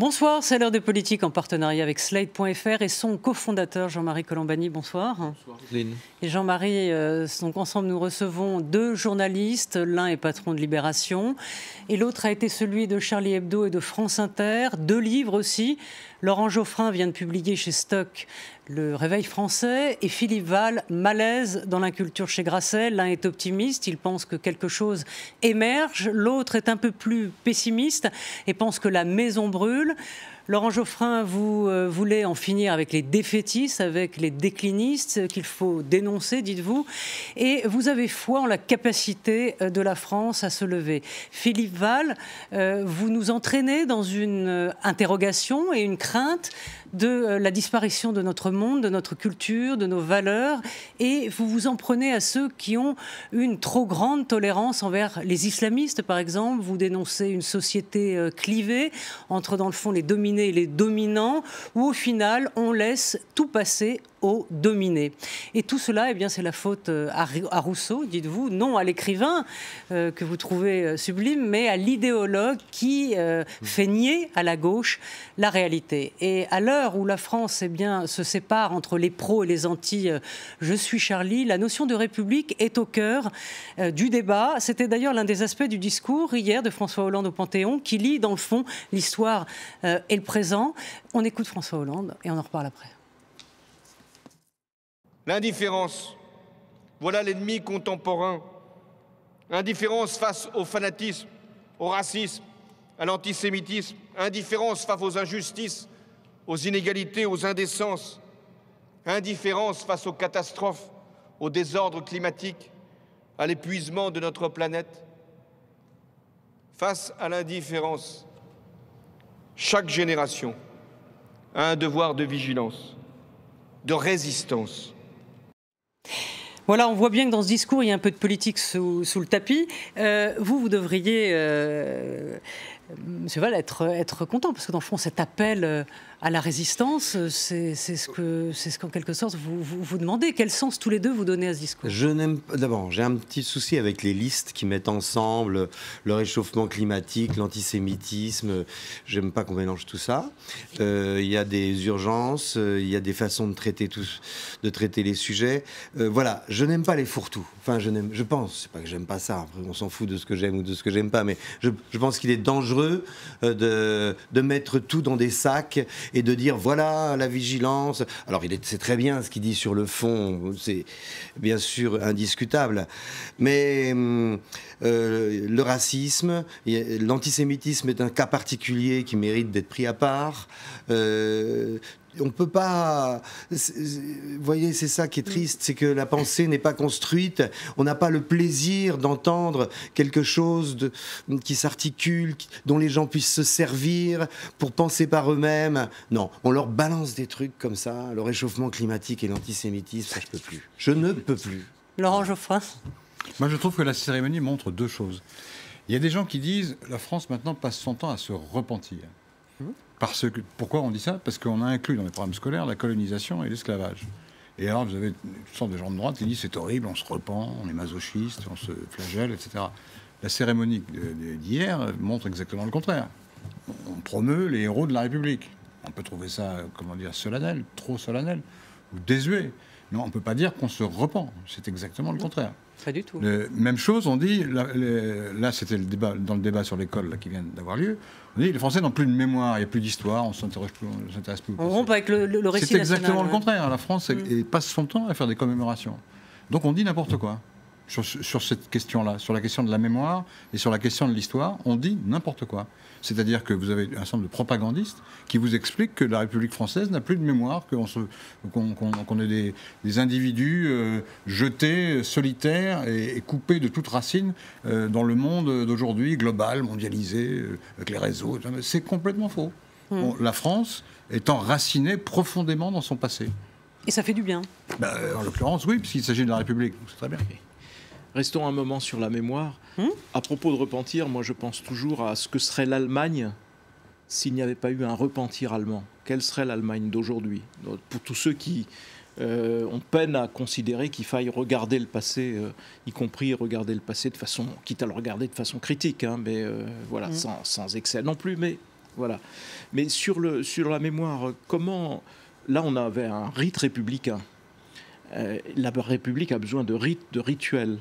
Bonsoir, c'est l'heure des politiques en partenariat avec Slate.fr et son cofondateur Jean-Marie Colombani. Bonsoir. Bonsoir, Lynn. Et Jean-Marie, donc ensemble nous recevons deux journalistes. L'un est patron de Libération et l'autre a été celui de Charlie Hebdo et de France Inter. Deux livres aussi. Laurent Geoffrin vient de publier chez Stock Le Réveil français et Philippe Val, Malaise dans l'inculture chez Grasset. L'un est optimiste, il pense que quelque chose émerge. L'autre est un peu plus pessimiste et pense que la maison brûle. Laurent Geoffrin, vous voulez en finir avec les défaitistes, avec les déclinistes qu'il faut dénoncer, dites-vous. Et vous avez foi en la capacité de la France à se lever. Philippe Val, vous nous entraînez dans une interrogation et une crainte de la disparition de notre monde, de notre culture, de nos valeurs. Et vous vous en prenez à ceux qui ont une trop grande tolérance envers les islamistes, par exemple. Vous dénoncez une société clivée entre, dans le fond, les dominés et les dominants, où au final, on laisse tout passer aux dominés. Et tout cela, eh bien, c'est la faute à Rousseau, dites-vous, non à l'écrivain que vous trouvez sublime, mais à l'idéologue qui fait nier à la gauche la réalité. Et à l'heure où la France, eh bien, se sépare entre les pros et les anti je suis Charlie, la notion de république est au cœur du débat. C'était d'ailleurs l'un des aspects du discours hier de François Hollande au Panthéon, qui lie dans le fond l'histoire et le présent. On écoute François Hollande et on en reparle après. L'indifférence, voilà l'ennemi contemporain. Indifférence face au fanatisme, au racisme, à l'antisémitisme. Indifférence face aux injustices, aux inégalités, aux indécences. Indifférence face aux catastrophes, au désordre climatique, à l'épuisement de notre planète. Face à l'indifférence, chaque génération a un devoir de vigilance, de résistance. Voilà, on voit bien que dans ce discours, il y a un peu de politique sous le tapis. Vous devriez, Monsieur Val, être content, parce que dans le fond, cet appel à la résistance, c'est ce qu'en quelque sorte vous demandez. Quel sens tous les deux vous donnez à ce discours? D'abord, j'ai un petit souci avec les listes qui mettent ensemble le réchauffement climatique, l'antisémitisme. J'aime pas qu'on mélange tout ça. Il y a des urgences, il y a des façons de traiter les sujets. Voilà, je n'aime pas les fourre-tout. Enfin, je pense, c'est pas que j'aime pas ça. Après, on s'en fout de ce que j'aime ou de ce que j'aime pas, mais je pense qu'il est dangereux de mettre tout dans des sacs et de dire voilà la vigilance. Alors c'est très bien ce qu'il dit sur le fond, c'est bien sûr indiscutable, mais le racisme, l'antisémitisme est un cas particulier qui mérite d'être pris à part. On peut pas... Vous voyez, c'est ça qui est triste, c'est que la pensée n'est pas construite. On n'a pas le plaisir d'entendre quelque chose qui s'articule, dont les gens puissent se servir pour penser par eux-mêmes. Non, on leur balance des trucs comme ça, le réchauffement climatique et l'antisémitisme, ça je peux plus. Je ne peux plus. Laurent Geoffrin. Moi, je trouve que la cérémonie montre deux choses. Il y a des gens qui disent la France maintenant passe son temps à se repentir. Pourquoi on dit ça? Parce qu'on a inclus dans les programmes scolaires la colonisation et l'esclavage. Et alors, vous avez une sorte de gens de droite qui disent c'est horrible, on se repent, on est masochiste, on se flagelle, etc. La cérémonie d'hier montre exactement le contraire. On promeut les héros de la République. On peut trouver ça, comment dire, solennel, trop solennel, ou désuet. Non, on ne peut pas dire qu'on se repent. C'est exactement le contraire. Pas du tout. Même chose, on dit, là c'était dans le débat sur l'école qui vient d'avoir lieu, on dit les Français n'ont plus de mémoire, il n'y a plus d'histoire, on ne s'intéresse plus au passé. On rompt avec le récit C'est national. C'est exactement le contraire. La France passe son temps à faire des commémorations. Donc on dit n'importe quoi. Sur cette question-là, sur la question de la mémoire et sur la question de l'histoire, on dit n'importe quoi. C'est-à-dire que vous avez un certain nombre de propagandistes qui vous expliquent que la République française n'a plus de mémoire, qu'on est des individus jetés, solitaires et coupés de toute racine dans le monde d'aujourd'hui, global, mondialisé, avec les réseaux. C'est complètement faux. Bon, la France est enracinée profondément dans son passé. Et ça fait du bien. En l'occurrence, oui, puisqu'il s'agit de la République. C'est très bien. Restons un moment sur la mémoire. À propos de repentir, moi je pense toujours à ce que serait l'Allemagne s'il n'y avait pas eu un repentir allemand. Quelle serait l'Allemagne d'aujourd'hui? Pour tous ceux qui ont peine à considérer qu'il faille regarder le passé, y compris regarder le passé de façon, quitte à le regarder de façon critique, hein, mais voilà, sans excès non plus. Mais Voilà. Mais sur la mémoire, comment... Là, on avait un rite républicain. La République a besoin de rites, de rituels.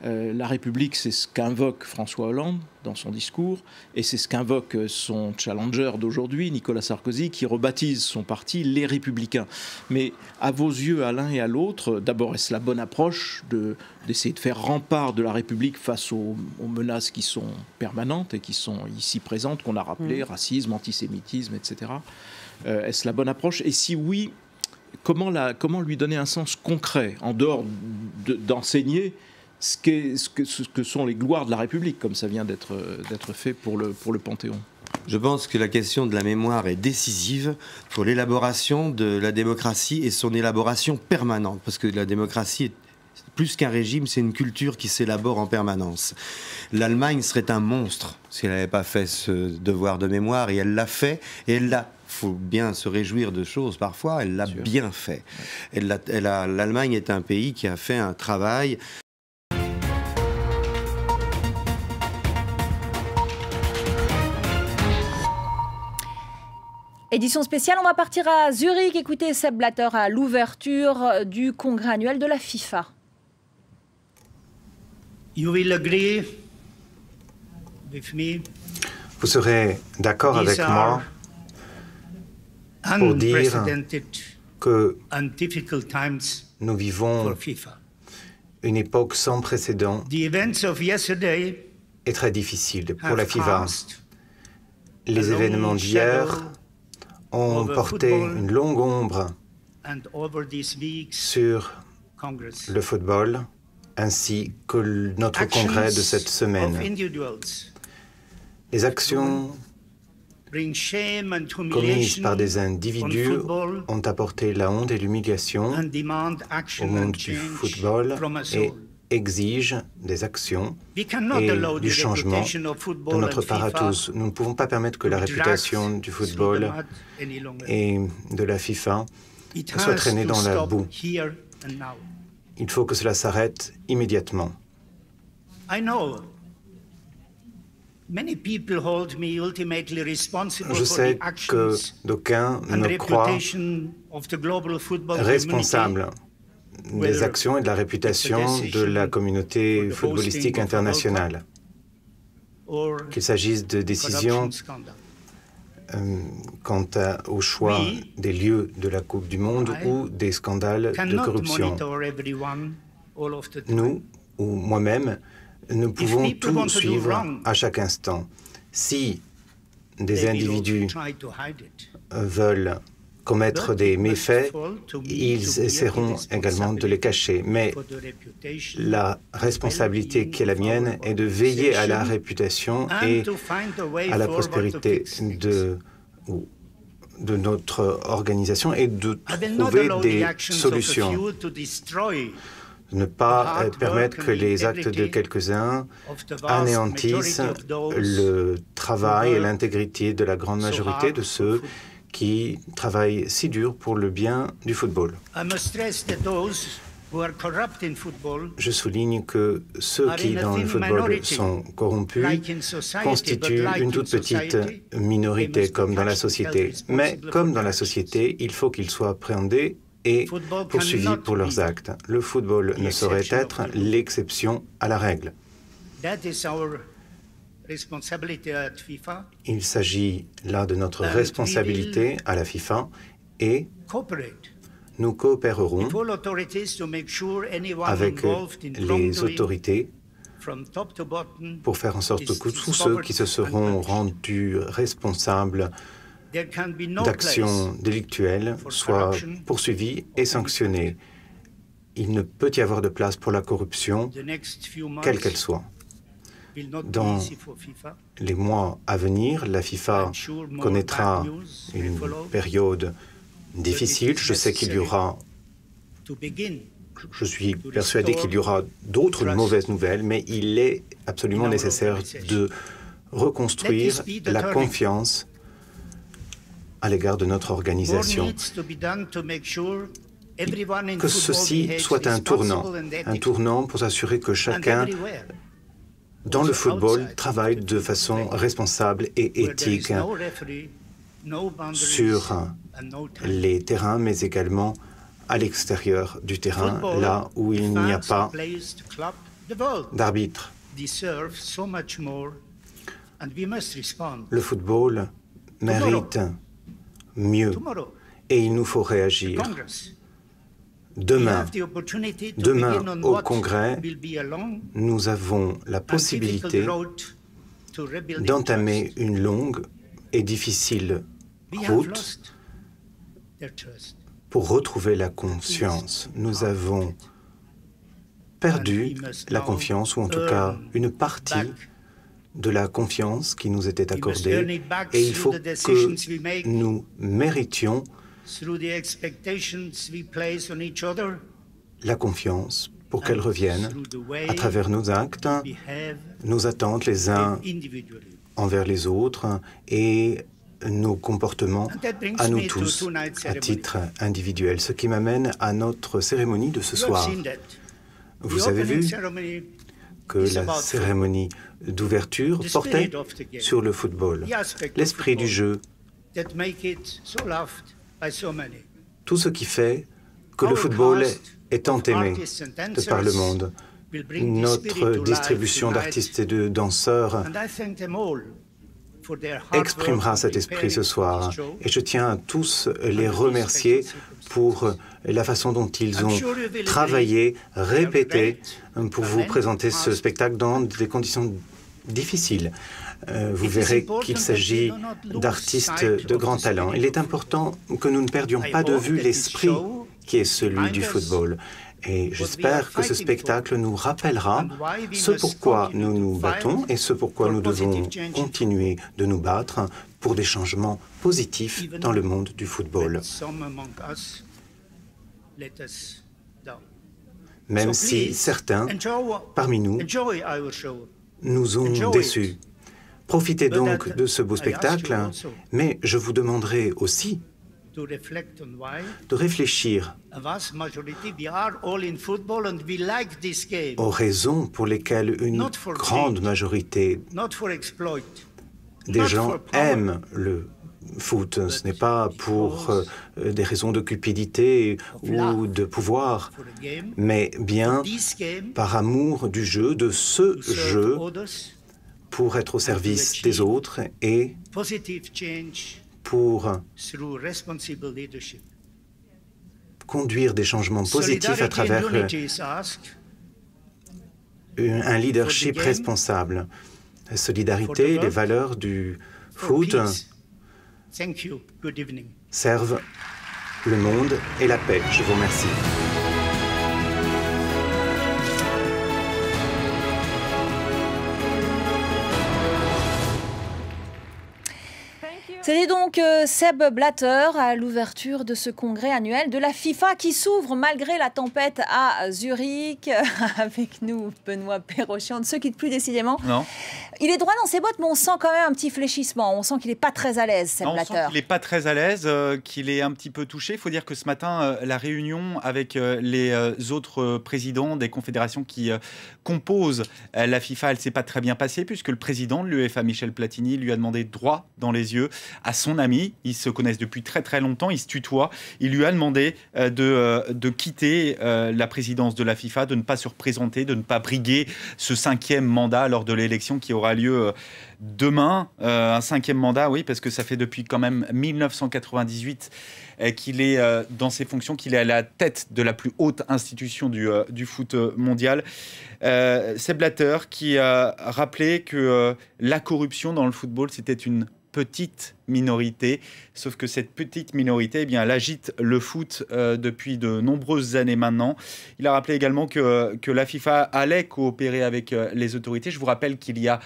La République, c'est ce qu'invoque François Hollande dans son discours, et c'est ce qu'invoque son challenger d'aujourd'hui, Nicolas Sarkozy, qui rebaptise son parti Les Républicains. Mais à vos yeux, à l'un et à l'autre, d'abord, est-ce la bonne approche d'essayer de faire rempart de la République face aux menaces qui sont permanentes et qui sont ici présentes, qu'on a rappelées, racisme, antisémitisme, etc. Est-ce la bonne approche? Et si oui, comment lui donner un sens concret, en dehors d'enseigner ce que sont les gloires de la République, comme ça vient d'être fait pour le Panthéon? Je pense que la question de la mémoire est décisive pour l'élaboration de la démocratie et son élaboration permanente, parce que la démocratie est plus qu'un régime, c'est une culture qui s'élabore en permanence. L'Allemagne serait un monstre si elle n'avait pas fait ce devoir de mémoire, et elle l'a fait, et elle l'a. Il faut bien se réjouir de choses parfois, elle l'a bien fait. L'Allemagne est un pays qui a fait un travail. Édition spéciale, on va partir à Zurich, écouter Sepp Blatter à l'ouverture du congrès annuel de la FIFA. You will agree with me. Vous serez d'accord avec moi pour dire que nous vivons une époque sans précédent et très difficile pour la FIFA. Les événements d'hier ont porté une longue ombre sur le football ainsi que notre congrès de cette semaine. Les actions commises par des individus ont apporté la honte et l'humiliation au monde du football et exigent des actions et du changement de notre part à tous. Nous ne pouvons pas permettre que la réputation du football et de la FIFA soit traînée dans la boue. Il faut que cela s'arrête immédiatement. Je sais que d'aucuns me croient responsable des actions et de la réputation de la communauté footballistique internationale, qu'il s'agisse de décisions quant au choix des lieux de la Coupe du Monde ou des scandales de corruption. Nous, ou moi-même, nous pouvons tout suivre à chaque instant. Si des individus veulent commettre des méfaits, ils essaieront également de les cacher. Mais la responsabilité qui est la mienne est de veiller à la réputation et à la prospérité de notre organisation et de trouver des solutions. Ne pas permettre que les actes de quelques-uns anéantissent le travail et l'intégrité de la grande majorité de ceux qui travaillent si dur pour le bien du football. Je souligne que ceux qui, dans le football, sont corrompus constituent une toute petite minorité, comme dans la société. Mais, comme dans la société, il faut qu'ils soient appréhendés et poursuivis pour leurs actes. Le football ne saurait être l'exception à la règle. Il s'agit là de notre responsabilité à la FIFA et nous coopérerons avec les autorités pour faire en sorte que tous ceux qui se seront rendus responsables d'actions délictuelles soient poursuivis et sanctionnés. Il ne peut y avoir de place pour la corruption, quelle qu'elle soit. Dans les mois à venir, la FIFA connaîtra une période difficile. Je sais qu'il y aura, je suis persuadé qu'il y aura d'autres mauvaises nouvelles, mais il est absolument nécessaire de reconstruire la confiance à l'égard de notre organisation. Que ceci soit un tournant pour s'assurer que chacun dans le football travaillent de façon responsable et éthique sur les terrains, mais également à l'extérieur du terrain, là où il n'y a pas d'arbitre. Le football mérite mieux et il nous faut réagir. Demain au Congrès, nous avons la possibilité d'entamer une longue et difficile route pour retrouver la confiance. Nous avons perdu la confiance, ou en tout cas une partie de la confiance qui nous était accordée, et il faut que nous méritions la confiance pour qu'elle revienne à travers nos actes, nos attentes les uns envers les autres et nos comportements à nous tous, à titre individuel. Ce qui m'amène à notre cérémonie de ce soir. Vous avez vu que la cérémonie d'ouverture portait sur le football, l'esprit du jeu, tout ce qui fait que le football est tant aimé de par le monde. Notre distribution d'artistes et de danseurs exprimera cet esprit ce soir. Et je tiens à tous les remercier pour la façon dont ils ont travaillé, répété, pour vous présenter ce spectacle dans des conditions difficiles. Vous verrez qu'il s'agit d'artistes de grand talent. Il est important que nous ne perdions pas de vue l'esprit qui est celui du football. Et j'espère que ce spectacle nous rappellera ce pourquoi nous nous battons et ce pourquoi nous devons continuer de nous battre pour des changements positifs dans le monde du football. Même si certains parmi nous nous ont déçus. Profitez donc de ce beau spectacle, mais je vous demanderai aussi de réfléchir aux raisons pour lesquelles une grande majorité des gens aiment le foot. Ce n'est pas pour des raisons de cupidité ou de pouvoir, mais bien par amour du jeu, de ce jeu, pour être au service des autres et pour conduire des changements positifs à travers un leadership responsable. La solidarité, les valeurs du foot servent le monde et la paix. Je vous remercie. C'était donc Seb Blatter à l'ouverture de ce congrès annuel de la FIFA qui s'ouvre malgré la tempête à Zurich. Avec nous, Benoît Perrochon, ne se quitte plus décidément. Non. Il est droit dans ses bottes, mais on sent quand même un petit fléchissement. On sent qu'il n'est pas très à l'aise, Seb Blatter. On sent qu'il n'est pas très à l'aise, qu'il est un petit peu touché. Il faut dire que ce matin, la réunion avec les autres présidents des confédérations qui composent la FIFA, elle ne s'est pas très bien passée puisque le président de l'UEFA, Michel Platini, lui a demandé droit dans les yeux à son ami. Ils se connaissent depuis très très longtemps, ils se tutoient. Il lui a demandé de quitter la présidence de la FIFA, de ne pas se représenter, de ne pas briguer ce 5e mandat lors de l'élection qui aura lieu demain. Un 5e mandat, oui, parce que ça fait depuis quand même 1998 qu'il est dans ses fonctions, qu'il est à la tête de la plus haute institution du foot mondial. Seb Blatter qui a rappelé que la corruption dans le football, c'était une petite minorité, sauf que cette petite minorité, eh bien, elle agite le foot depuis de nombreuses années maintenant. Il a rappelé également que la FIFA allait coopérer avec les autorités. Je vous rappelle qu'il y a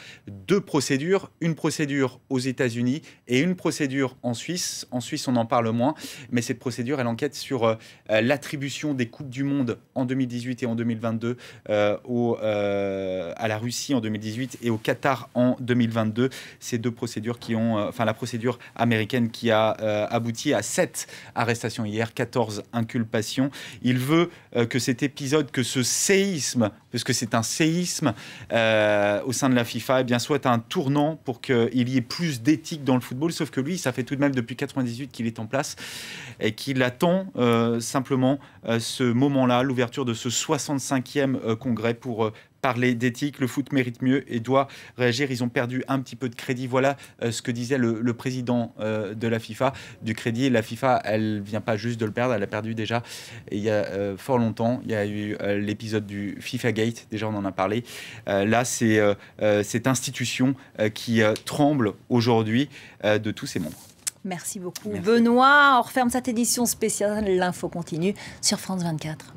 2 procédures, une procédure aux États-Unis et une procédure en Suisse. En Suisse, on en parle moins, mais cette procédure, elle enquête sur l'attribution des Coupes du Monde en 2018 et en 2022 à la Russie en 2018 et au Qatar en 2022. Ces 2 procédures qui ont... Enfin, la procédure procédure américaine qui a abouti à 7 arrestations hier, 14 inculpations. Il veut que cet épisode, que ce séisme, parce que c'est un séisme au sein de la FIFA, eh bien, soit un tournant pour qu'il y ait plus d'éthique dans le football. Sauf que lui, ça fait tout de même depuis 1998 qu'il est en place et qu'il attend simplement ce moment-là, l'ouverture de ce 65e congrès pour parler d'éthique. Le foot mérite mieux et doit réagir. Ils ont perdu un petit peu de crédit. Voilà ce que disait le président de la FIFA. Du crédit, la FIFA, elle vient pas juste de le perdre, elle a perdu déjà il y a fort longtemps. Il y a eu l'épisode du FIFA Gate, déjà on en a parlé. Là, c'est cette institution qui tremble aujourd'hui de tous ses membres. Merci beaucoup. Merci. Benoît, on referme cette édition spéciale. L'info continue sur France 24.